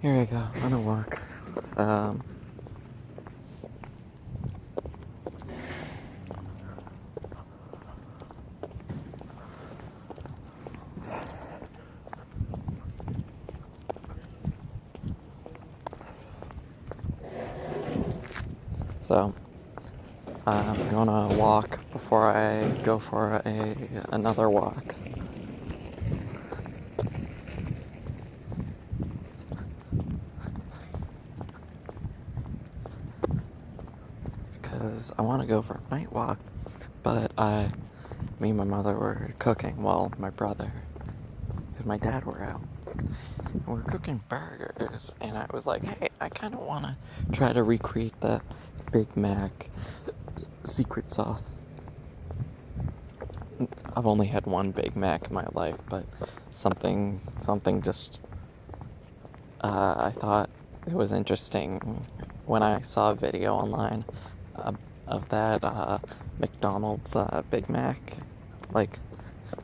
Here I go on a walk. So I'm gonna walk before I go for another walk. Because I want to go for a night walk, but me and my mother were cooking while my brother and my dad were out. And we were cooking burgers, and I was like, hey, I kind of want to try to recreate that Big Mac secret sauce. I've only had one Big Mac in my life, but something just, I thought it was interesting when I saw a video online of that McDonald's Big Mac, like,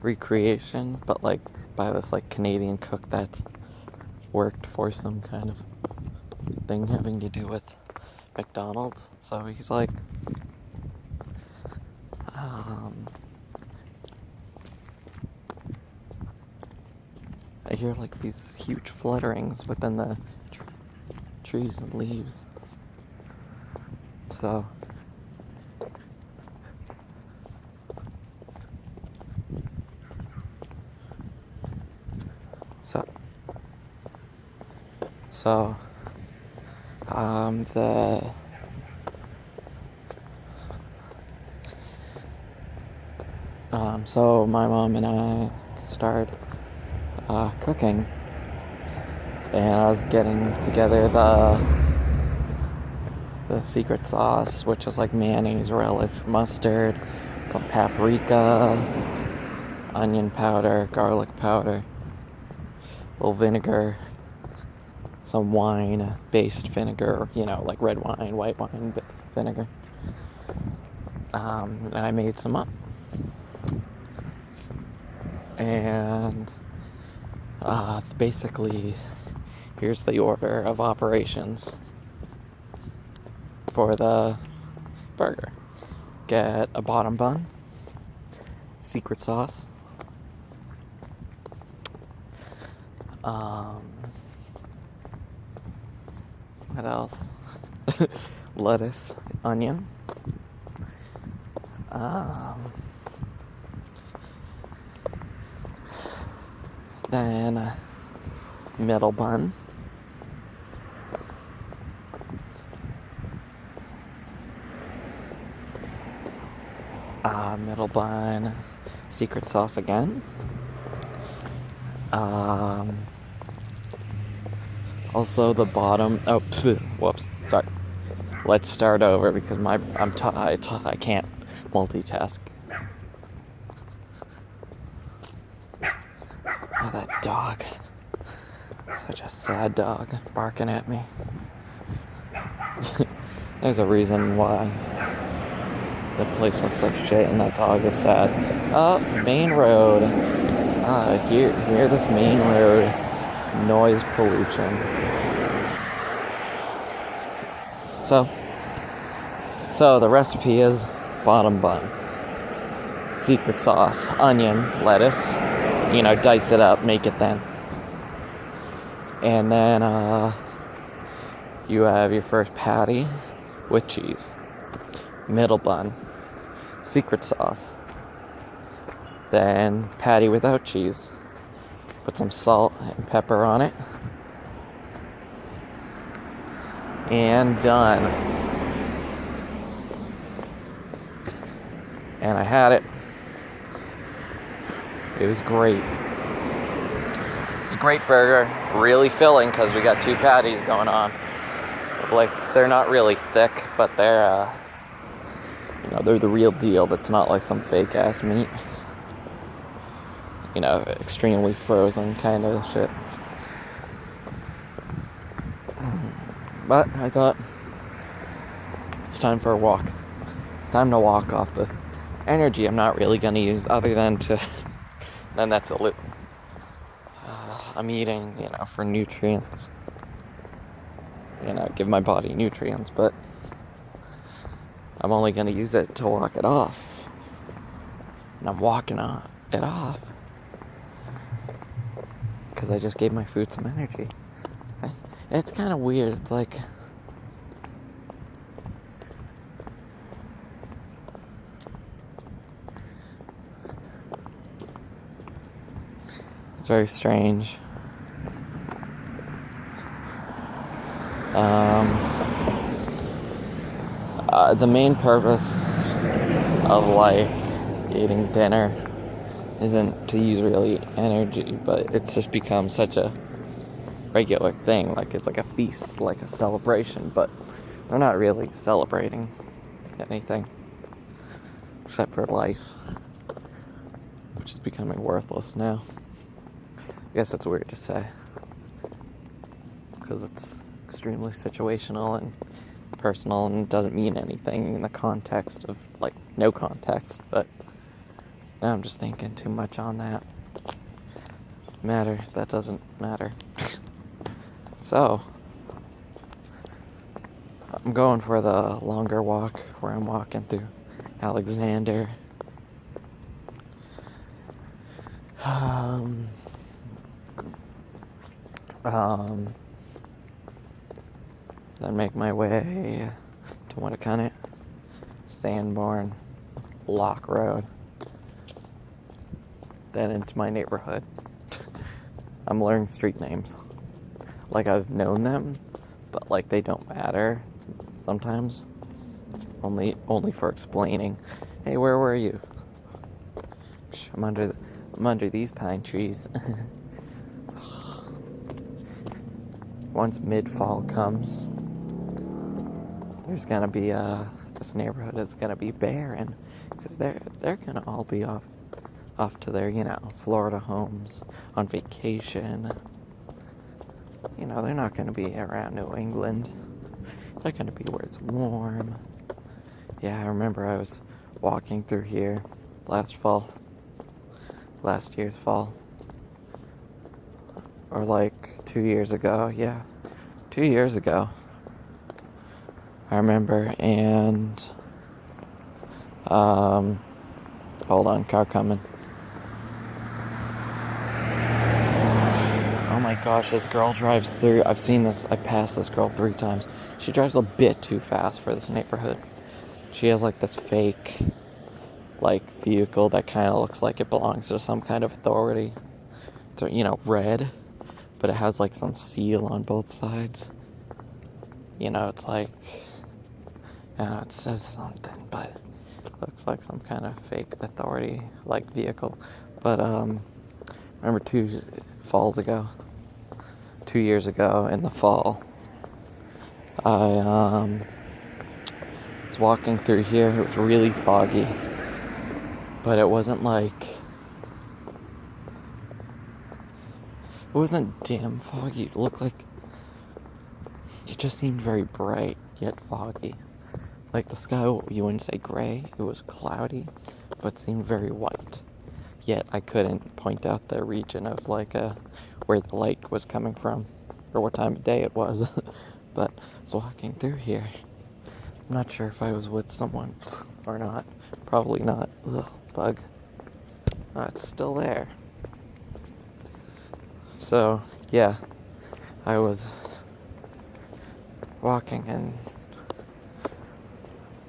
recreation, but like by this like Canadian cook that's worked for some kind of thing having to do with McDonald's. So he's like, I hear like these huge flutterings within the trees and leaves. So so my mom and I started cooking, and I was getting together the secret sauce, which is like mayonnaise, relish, mustard, some paprika, onion powder, garlic powder, a little vinegar, some wine-based vinegar, like red wine, white wine vinegar. And I made some up. And basically, here's the order of operations for the burger. Get a bottom bun, secret sauce, what else? Lettuce, onion, then middle bun, middle bun, secret sauce again, also the bottom, whoops, sorry, let's start over because I can't multitask. Oh, that dog. Such a sad dog barking at me. There's a reason why the place looks like shit and that dog is sad. Main road. Hear this main road noise pollution. So the recipe is bottom bun, secret sauce, onion, lettuce, dice it up, make it thin. And then you have your first patty with cheese, middle bun, secret sauce, then patty without cheese, put some salt and pepper on it, and done. And I had it. It was great. It's a great burger, really filling because we got two patties going on. Like, they're not really thick, but they're they're the real deal. That's not like some fake ass meat. Extremely frozen kind of shit. But I thought it's time for a walk. It's time to walk off this energy I'm not really gonna use other than then that's a loop. I'm eating, for nutrients. give my body nutrients, but I'm only going to use it to walk it off. And I'm walking it off because I just gave my food some energy. It's kind of weird. It's like, it's very strange. The main purpose of like eating dinner isn't to use really energy, but it's just become such a regular thing. Like it's like a feast, like a celebration, but we're not really celebrating anything except for life, which is becoming worthless now. I guess that's weird to say because it's extremely situational and personal and doesn't mean anything in the context of like no context, but now I'm just thinking too much on that. That doesn't matter. So I'm going for the longer walk where I'm walking through Alexander. Then make my way to Winnicott, Sanborn, Lock Road, then into my neighborhood. I'm learning street names. Like I've known them, but like they don't matter sometimes. Only for explaining. Hey, where were you? I'm under these pine trees. Once mid-fall comes, there's gonna be this neighborhood is gonna be barren because they're gonna all be off to their Florida homes on vacation. They're not gonna be around New England. They're gonna be where it's warm. Yeah, I remember I was walking through here last year's fall, or like 2 years ago. Yeah, 2 years ago. I remember, and hold on, car coming. Oh my gosh, this girl drives through. I've passed this girl 3 times. She drives a bit too fast for this neighborhood. She has like this fake vehicle that kind of looks like it belongs to some kind of authority. It's, red, but it has like some seal on both sides. It's like, it says something, but it looks like some kind of fake authority vehicle. But remember 2 years ago in the fall, I was walking through here. It was really foggy, but it wasn't damn foggy. It looked like it just seemed very bright yet foggy. Like the sky, you wouldn't say gray, it was cloudy, but seemed very white. Yet I couldn't point out the region of where the light was coming from or what time of day it was. But I was walking through here. I'm not sure if I was with someone or not. Probably not. Ugh, bug. It's still there. So, yeah, I was walking and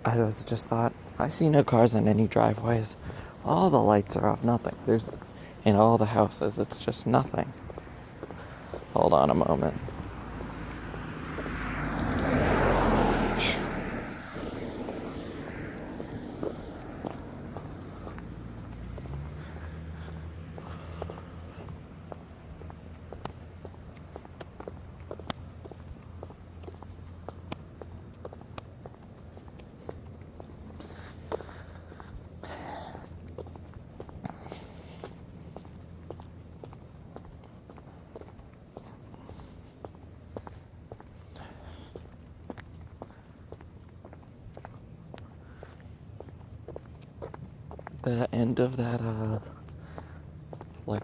I just thought, I see no cars in any driveways. All the lights are off, nothing. In all the houses, it's just nothing. Hold on a moment. The end of that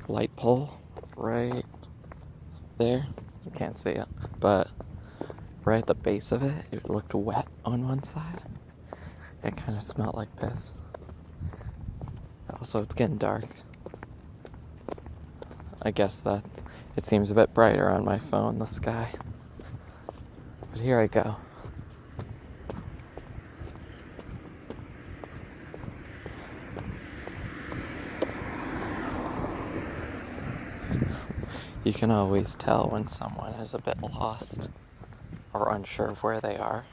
light pole right there, you can't see it, but right at the base of it, it looked wet on one side. It kind of smelled like piss. Also, it's getting dark. I guess that it seems a bit brighter on my phone, the sky. But here I go. You can always tell when someone is a bit lost or unsure of where they are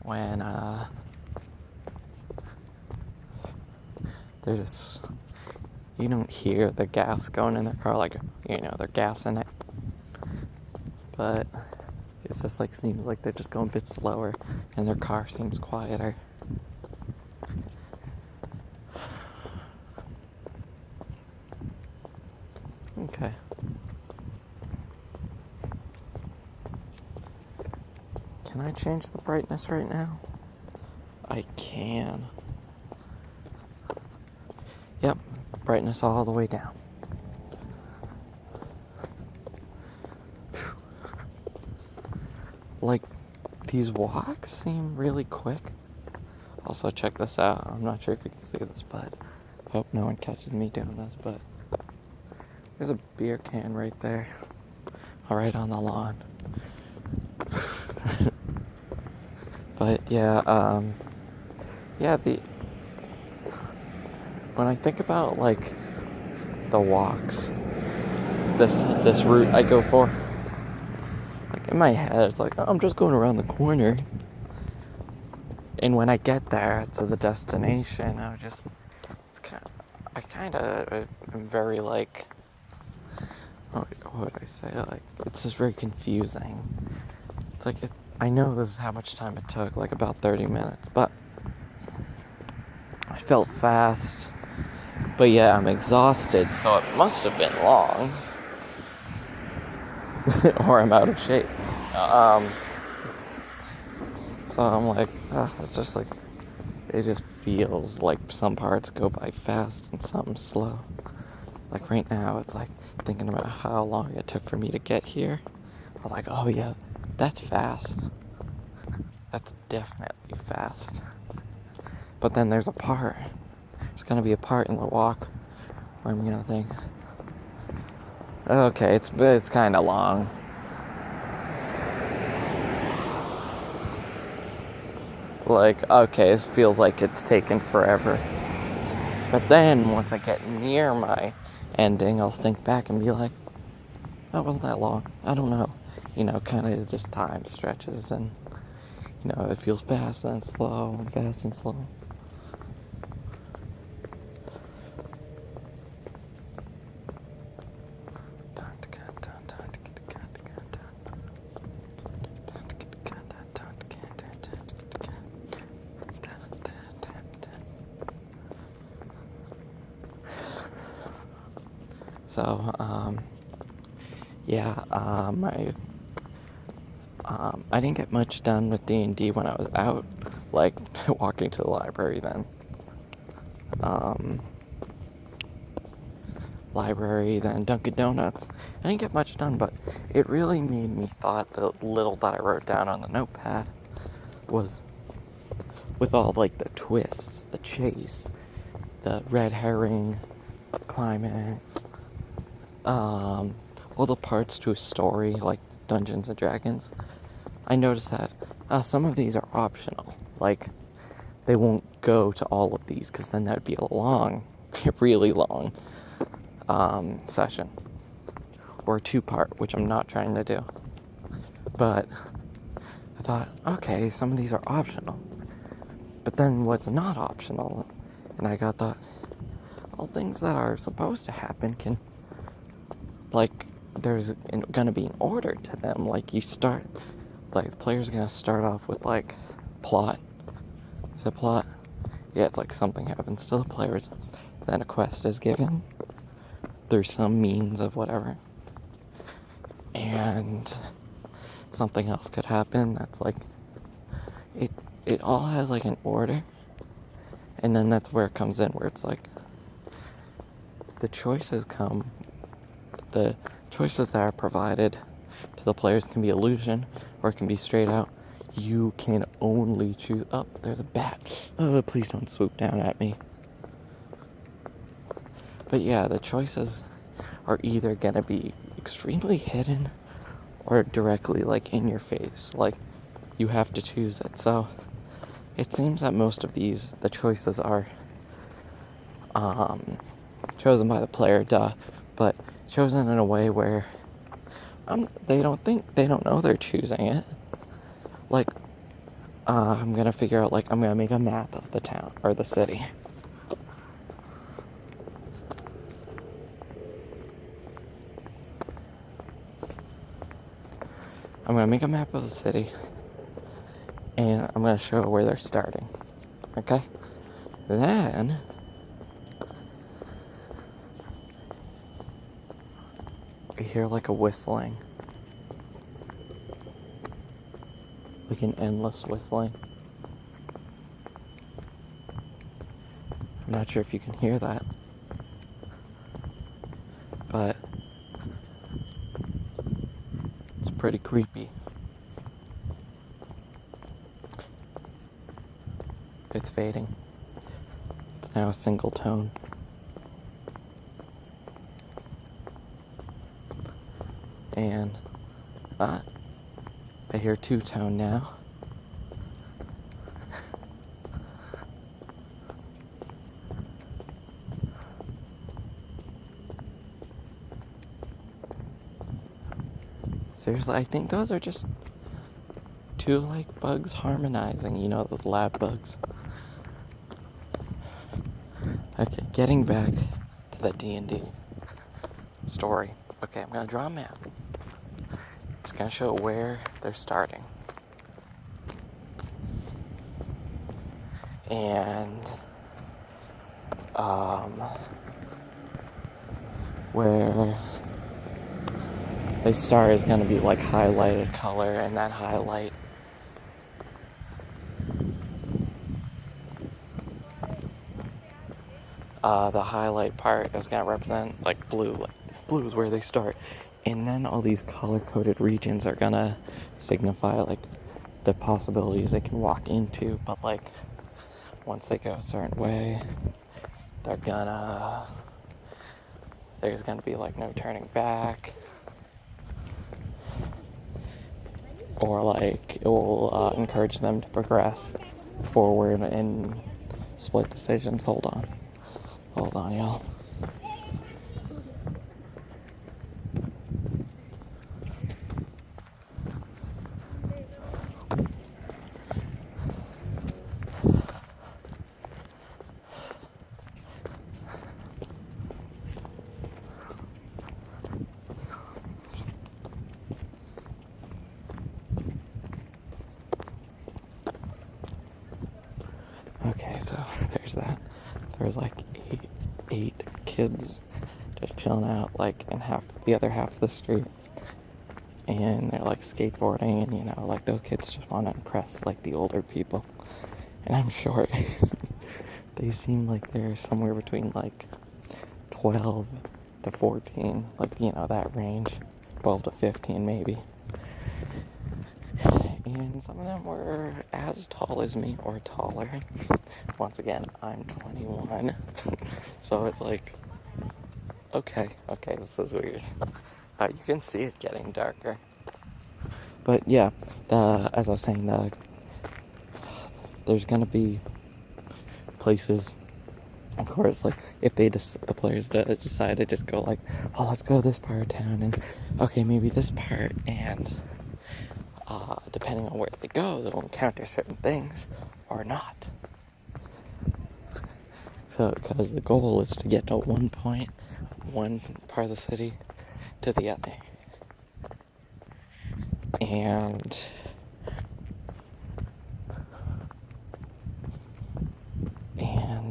when they're just, you don't hear the gas going in their car, like, they're gassing it, but it's just like, seems like they're just going a bit slower and their car seems quieter. Okay. Can I change the brightness right now? I can. Yep, brightness all the way down. Like, these walks seem really quick. Also, check this out. I'm not sure if you can see this, but I hope no one catches me doing this, but there's a beer can right there. Right on the lawn. But yeah, when I think about like the walks, this route I go for, like in my head it's like, oh, I'm just going around the corner. And when I get there to the destination, I am very like, what would I say? Like, it's just very confusing. It's like, I know this is how much time it took, like about 30 minutes, but I felt fast. But yeah, I'm exhausted, so it must have been long. Or I'm out of shape. So I'm like, it's just like, it just feels like some parts go by fast and some slow. Like right now, it's like thinking about how long it took for me to get here. I was like, oh yeah, that's fast. That's definitely fast. But then there's gonna be a part in the walk where I'm gonna think, okay, it's kind of long. Like, okay, it feels like it's taken forever. But then once I get near my ending, I'll think back and be like, that wasn't that long. I don't know. Kind of just time stretches, and it feels fast and slow and fast and slow. So, I didn't get much done with D&D when I was out, like walking to the library then. Library, then Dunkin' Donuts. I didn't get much done, but it really made me thought the little that I wrote down on the notepad was, with all like the twists, the chase, the red herring, climax, all the parts to a story like Dungeons and Dragons, I noticed that some of these are optional. Like, they won't go to all of these because then that would be a long, really long session. Or a 2-part, which I'm not trying to do. But I thought, okay, some of these are optional. But then what's not optional? And I thought, all things that are supposed to happen can, like, there's gonna be an order to them. Like, the player's gonna start off with, like, plot. Is it plot? Yeah, it's like something happens to the players, then a quest is given through some means of whatever, and something else could happen that's like, it all has like an order, and then that's where it comes in, where it's like, the choices that are provided to the players can be illusion, or it can be straight out. You can only choose. Oh, there's a bat. Oh, please don't swoop down at me. But yeah, the choices are either gonna be extremely hidden or directly like in your face. Like, you have to choose it. So it seems that most of these, the choices are chosen by the player, but chosen in a way where they don't know they're choosing it. Like, I'm gonna figure out, like, I'm gonna make a map of the town or the city. I'm gonna make a map of the city, and I'm gonna show where they're starting. Okay? Then I hear like a whistling. Like an endless whistling. I'm not sure if you can hear that. But it's pretty creepy. It's fading. It's now a single tone. And I hear two-tone now. Seriously, I think those are just two, like, bugs harmonizing, you know, those lab bugs. Okay, getting back to the D&D story. Okay, I'm gonna draw a map. It's gonna show where they're starting. And where they start is gonna be like highlighted color, and that highlight the highlight part is gonna represent like blue. Like blue is where they start, and then all these color-coded regions are gonna signify like the possibilities they can walk into. But like once they go a certain way, there's gonna be like no turning back, or like it will encourage them to progress forward in split decisions. Hold on, y'all. Okay, so there's that. There's like eight kids just chilling out like in the other half of the street, and they're like skateboarding, and you know, like those kids just want to impress like the older people. And I'm sure they seem like they're somewhere between like 12 to 14, like, you know, that range, 12 to 15 maybe. And some of them were as tall as me or taller. Once again, I'm 21. So it's like, okay, this is weird. You can see it getting darker. But yeah, as I was saying, there's gonna be places, of course, like if the players decide to just go like, oh, let's go this part of town, and okay, maybe this part, and depending on where they go, they'll encounter certain things or not. So, because the goal is to get to one part of the city to the other. And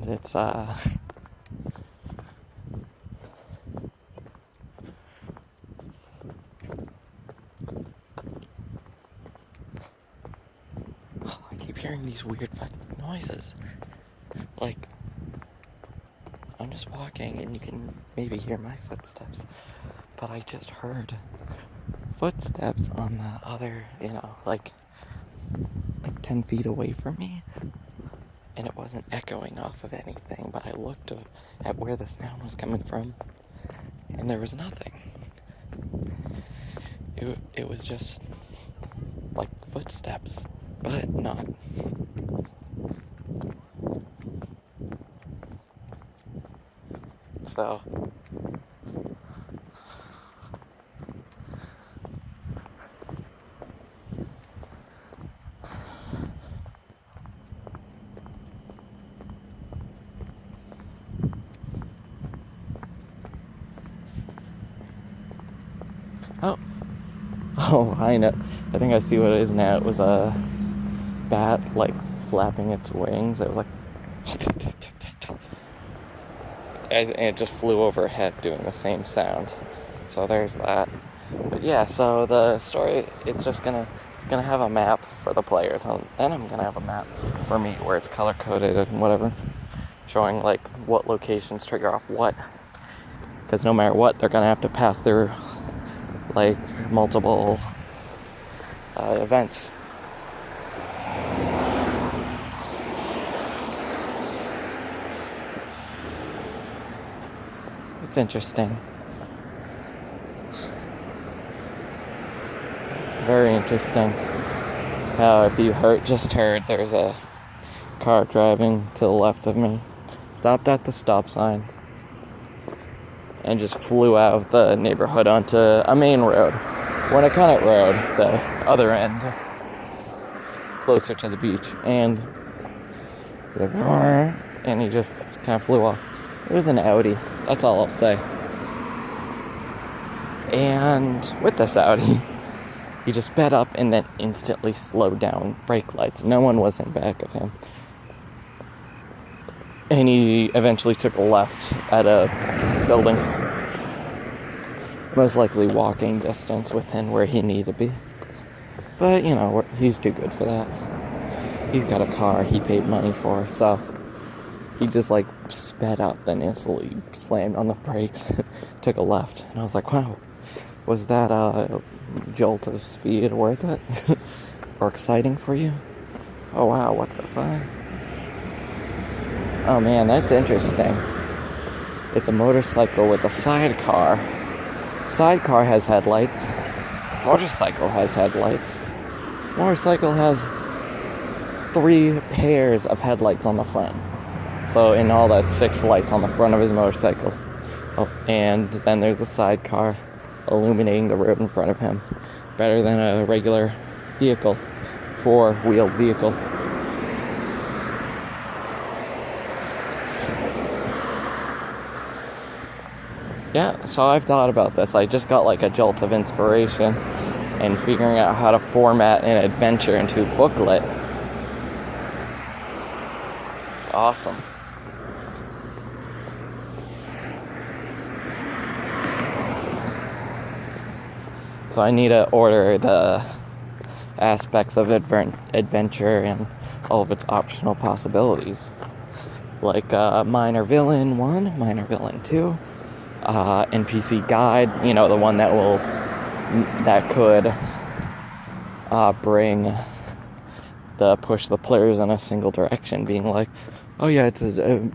it's I keep hearing these weird fucking noises. Like, I'm just walking and you can maybe hear my footsteps, but I just heard footsteps on the other, like 10 feet away from me, and it wasn't echoing off of anything, but I looked at where the sound was coming from, and there was nothing. It was just like footsteps, but not. So oh, I know. I think I see what it is now. It was a bat, like, flapping its wings. It was like, and it just flew overhead doing the same sound. So there's that. But yeah, so the story, it's just gonna have a map for the players, and I'm gonna have a map for me where it's color coded and whatever, showing like what locations trigger off what. Because no matter what, they're gonna have to pass through like multiple events. It's interesting. Very interesting. How if you just heard there's a car driving to the left of me, stopped at the stop sign, and just flew out of the neighborhood onto a main road. Winnacunnet Road, the other end, closer to the beach, and he just kind of flew off. It was an Audi, that's all I'll say. And with this Audi, he just sped up and then instantly slowed down, brake lights. No one was in back of him. And he eventually took a left at a building. Most likely walking distance within where he needed to be. But, he's too good for that. He's got a car he paid money for, so he just, sped up, then instantly slammed on the brakes, took a left. And I was like, wow, was that a jolt of speed worth it? Or exciting for you? Oh, wow, what the fuck? Oh, man, that's interesting. It's a motorcycle with a sidecar. Sidecar has headlights. Motorcycle has headlights. Motorcycle has 3 pairs of headlights on the front. So in all, that's 6 lights on the front of his motorcycle. Oh, and then there's a sidecar illuminating the road in front of him. Better than a regular vehicle, 4-wheeled vehicle. Yeah, so I've thought about this. I just got a jolt of inspiration in figuring out how to format an adventure into a booklet. It's awesome. So I need to order the aspects of adventure and all of its optional possibilities. Like Minor Villain 1, Minor Villain 2, NPC guide, the one that could push the players in a single direction, being like, oh yeah, it's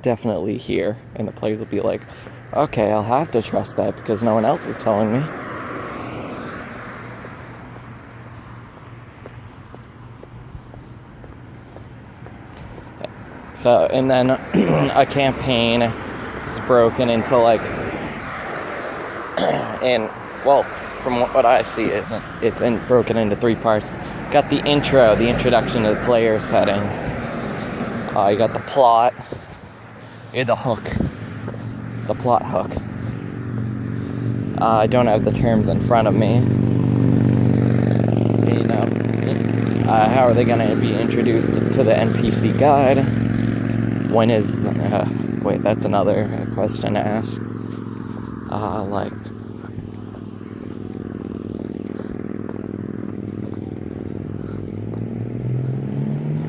definitely here, and the players will be like, okay, I'll have to trust that because no one else is telling me. So, and then a campaign is broken into from what I see, it's broken into 3 parts. Got the intro, the introduction to the player setting. You got the plot. You had the hook. The plot hook. I don't have the terms in front of me. How are they going to be introduced to the NPC guide? When is... wait, that's another question to ask.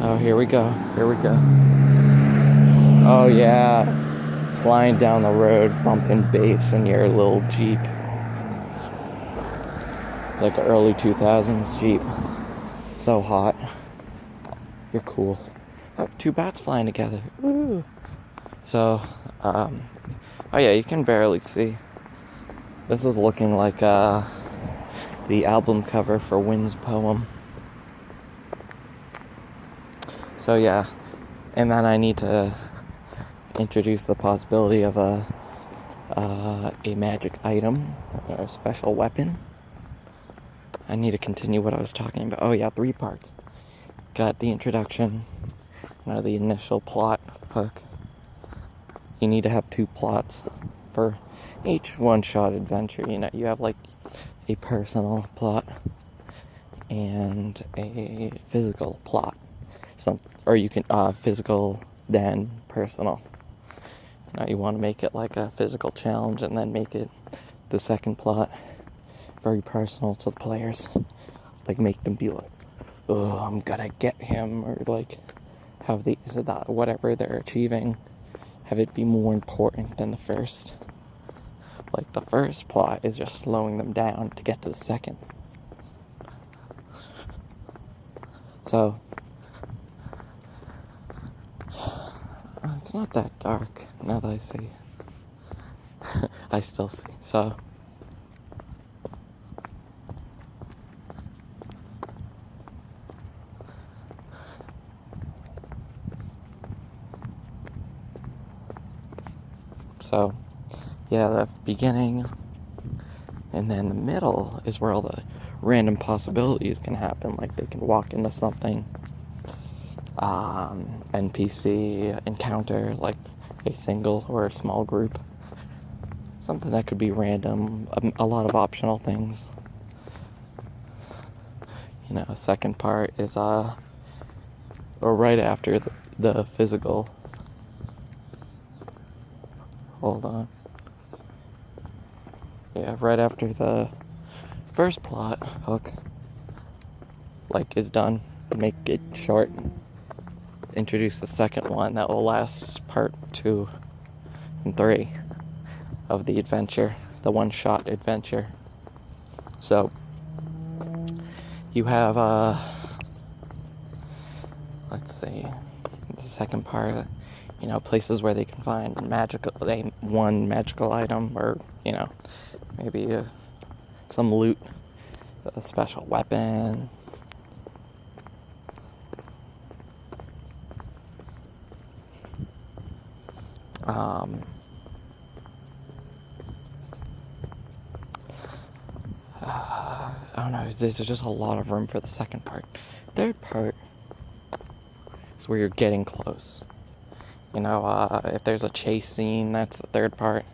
Oh, here we go. Oh, yeah. Flying down the road, bumping bass in your little Jeep. like an early 2000s Jeep. So hot. You're cool. Oh, two bats flying together. Woo! So, oh yeah, you can barely see. This is looking like the album cover for Wynn's poem. So yeah, and then I need to introduce the possibility of a magic item or a special weapon. I need to continue what I was talking about. Oh yeah, 3 parts. Got the introduction, the initial plot hook. You need to have 2 plots for each one-shot adventure. You have like a personal plot and a physical plot. Or you can physical then personal. You want to make it like a physical challenge and then make it the second plot very personal to the players. Like make them be like, oh, I'm gonna get him, or like have whatever they're achieving, have it be more important than the first. Like the first plot is just slowing them down to get to the second. So it's not that dark now that I see. I still see. So yeah, the beginning and then the middle is where all the random possibilities can happen. Like they can walk into something, NPC encounter, like a single or a small group. Something that could be random, a lot of optional things. A second part is or right after the physical. Hold on. Yeah, right after the first plot hook is done, make it short. Introduce the second one that will last part 2 and 3 of the adventure, the one-shot adventure. So you have let's see, the second part, places where they can find one magical item, or maybe some loot, a special weapon. I don't know, there's just a lot of room for the second part. Third part is where you're getting close. If there's a chase scene, that's the third part.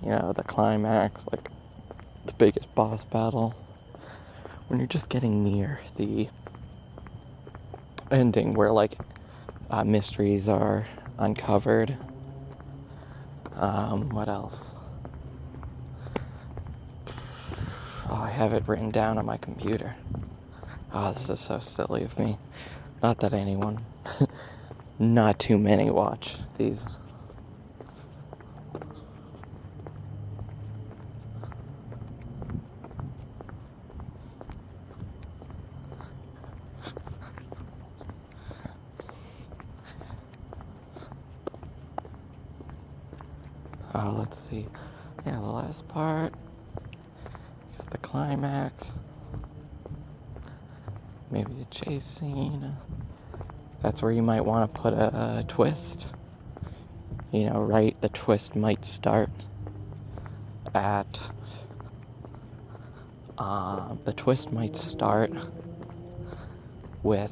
The climax, like the biggest boss battle. When you're just getting near the ending where mysteries are uncovered. What else? Oh, I have it written down on my computer. Oh, this is so silly of me. Not that anyone, not too many watch these. Let's see. Yeah, the last part. Got the climax. Maybe a chase scene. That's where you might want to put a twist. Right? The twist might start at. The twist might start with.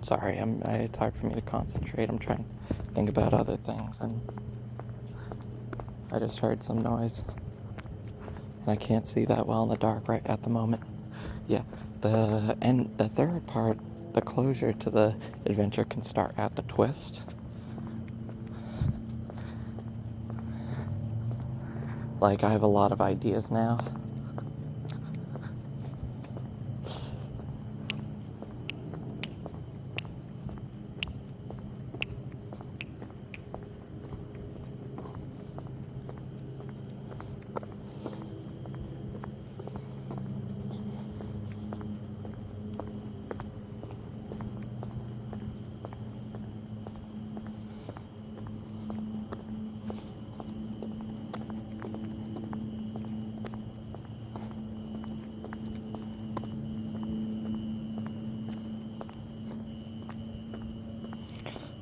Sorry, it's hard for me to concentrate. I'm trying to think about other things, and I just heard some noise, and I can't see that well in the dark right at the moment. Yeah, the third part, the closure to the adventure can start at the twist. I have a lot of ideas now.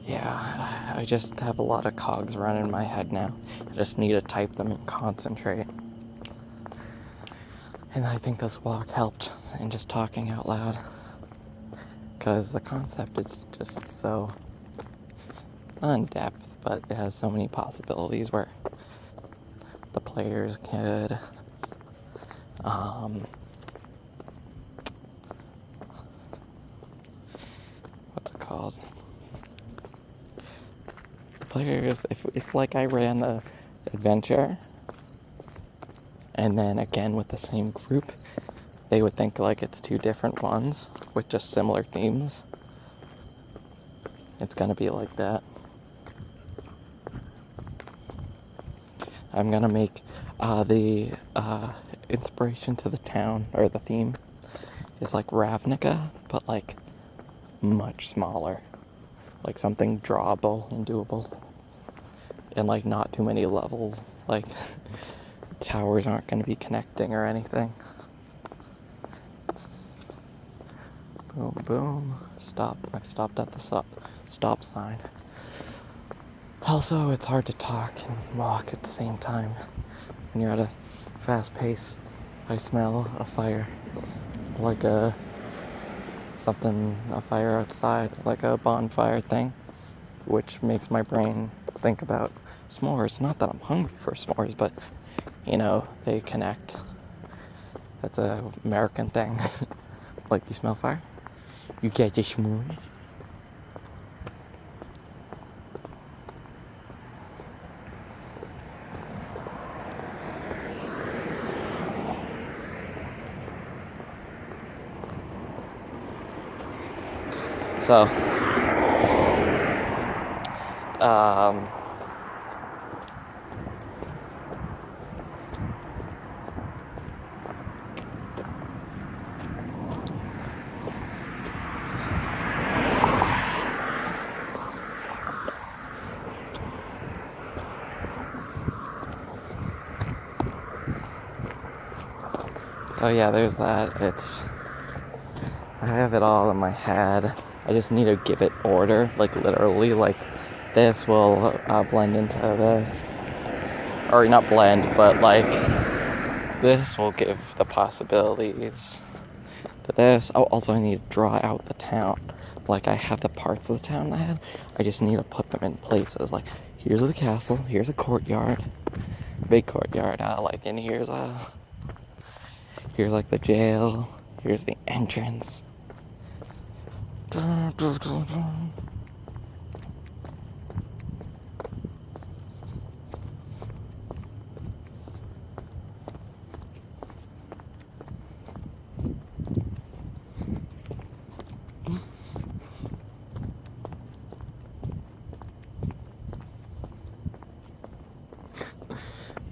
Yeah, I just have a lot of cogs running in my head now. I just need to type them and concentrate. And I think this walk helped in just talking out loud. Because the concept is just so not in depth, but it has so many possibilities where the players could what's it called? The players, if like I ran the adventure and then again with the same group, they would think like it's two different ones with just similar themes. It's gonna be like that. I'm gonna make the inspiration to the town, or the theme, is like Ravnica, but like much smaller. Like something drawable and doable. And like not too many levels. Like towers aren't gonna be connecting or anything. Boom, boom. Stop. I stopped at the stop sign. Also, it's hard to talk and walk at the same time when you're at a fast pace. I smell a fire, like a fire outside, like a bonfire thing, which makes my brain think about s'mores. Not that I'm hungry for s'mores, but you know, they connect. That's a American thing. Like, you smell fire? You get the s'mores. So, yeah, there's that. I have it all in my head. I just need to give it order, like literally, like this will blend into this. Or not blend, but like this will give the possibilities to this. Oh, also I need to draw out the town. Like I have the parts of the town in my head. I just need to put them in places. Like here's the castle, here's a courtyard, big courtyard. And here's like the jail. Here's the entrance.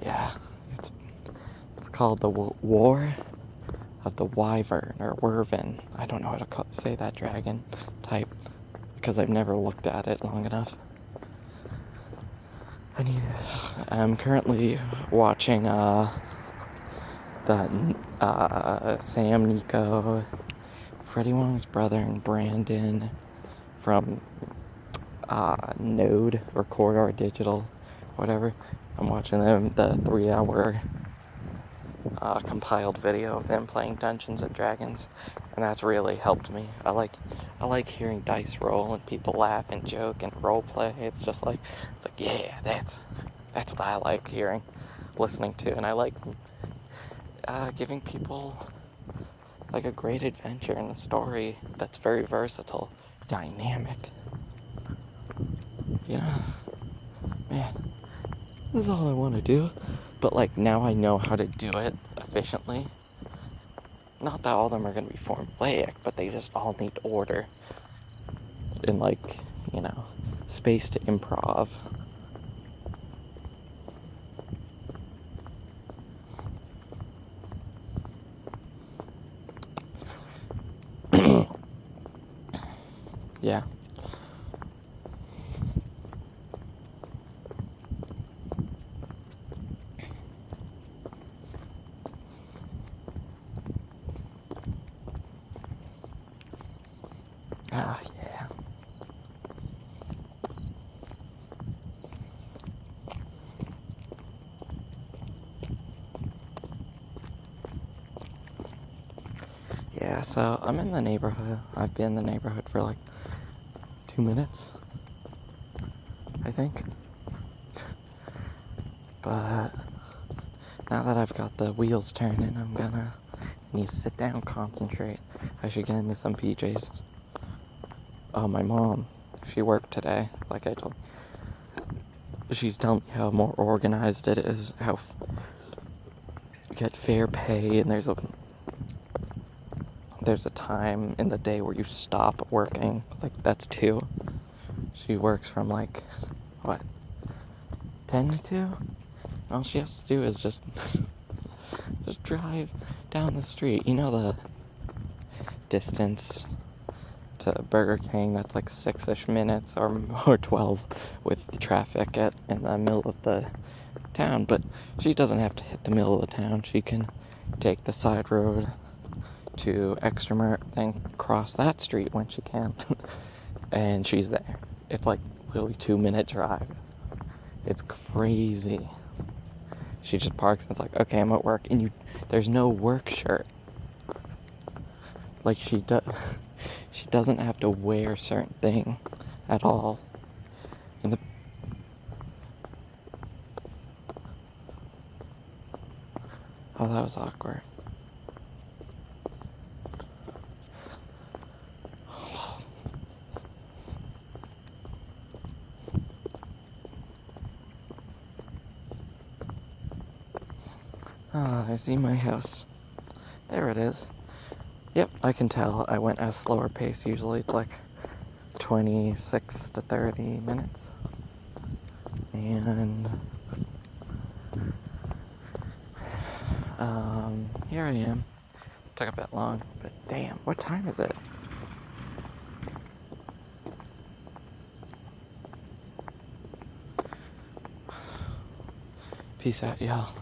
Yeah, it's called the War of the Wyvern, or Werven. I don't know how to say that dragon type, because I've never looked at it long enough. I'm currently watching Sam, Nico, Freddie Wong's brother, and Brandon from Node or Corridor Digital, whatever. I'm watching them, the 3-hour compiled video of them playing Dungeons and Dragons, and that's really helped me. I like hearing dice roll and people laugh and joke and role play. It's like yeah, that's what I like hearing, listening to, and I like giving people like a great adventure and a story that's very versatile, dynamic. You know, man, this is all I want to do. But like now I know how to do it efficiently. Not that all of them are going to be formulaic, but they just all need order and like, you know, space to improv. Yeah. Ah, yeah. Yeah, so I'm in the neighborhood. I've been in the neighborhood for like 2 minutes, I think. But now that I've got the wheels turning, I'm gonna need to sit down, concentrate. I should get into some PJs. Oh, my mom, she worked today, like I told. She's telling me how more organized it is, how you get fair pay, and there's a time in the day where you stop working. Like, that's 2. She works from like, what, 10 to 2? All she has to do is just drive down the street. You know the distance to Burger King, that's like 6-ish minutes or 12 with the traffic in the middle of the town. But she doesn't have to hit the middle of the town. She can take the side road to Extremer and cross that street when she can. And she's there. It's like literally 2-minute drive. It's crazy. She just parks and it's like, okay, I'm at work, and there's no work shirt. Like, she doesn't have to wear a certain thing at all. Oh, that was awkward. I see my house. There it is. Yep, I can tell I went at a slower pace. Usually it's like 26 to 30 minutes. And here I am. Took a bit long, but damn, what time is it? Peace out, y'all.